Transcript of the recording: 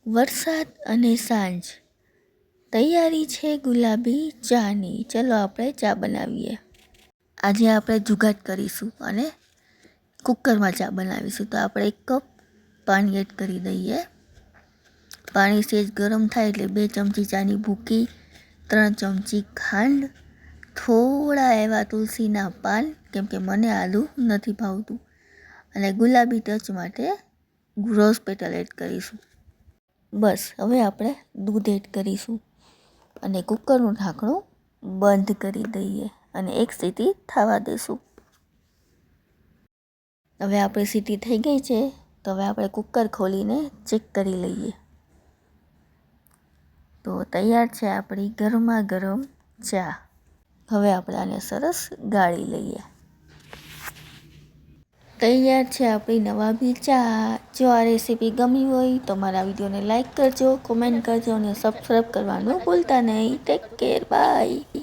વરસાદ અને સાંજ. તૈયારી છે ગુલાબી ચાની. ચલો આપણે ચા બનાવીએ. આજે આપણે જુગાડ કરીશું અને કુકરમાં ચા બનાવીશું. તો આપણે 1 કપ પાણી એડ કરી દઈએ. પાણી સેજ ગરમ થાય એટલે 2 ચમચી ચાની ભૂકી, 3 ચમચી ખાંડ, થોડા એવા તુલસીના પાન, કેમ કે મને આદું નથી ભાવતું, અને ગુલાબી ટચ માટે રોઝ પેટલ એડ કરીશું. બસ હવે આપણે દૂધ એડ કરીશું અને કુકરનું ઢાંકણું બંધ કરી દઈએ અને 1 સીટી થવા દઈશું. હવે આપણી સીટી થઈ ગઈ છે, તો હવે આપણે કુકર ખોલીને ચેક કરી લઈએ. તો તૈયાર છે આપણી ગરમા ગરમ ચા. હવે આપણે આને સરસ ગાળી લઈએ. તૈયાર છે આપણી નવાબી ચા. જો આ રેસીપી ગમી હોય તો મારા વિડીયોને લાઈક કરજો, કોમેન્ટ કરજો અને સબસ્ક્રાઈબ કરવાનું ભૂલતા નહીં. Take care, by.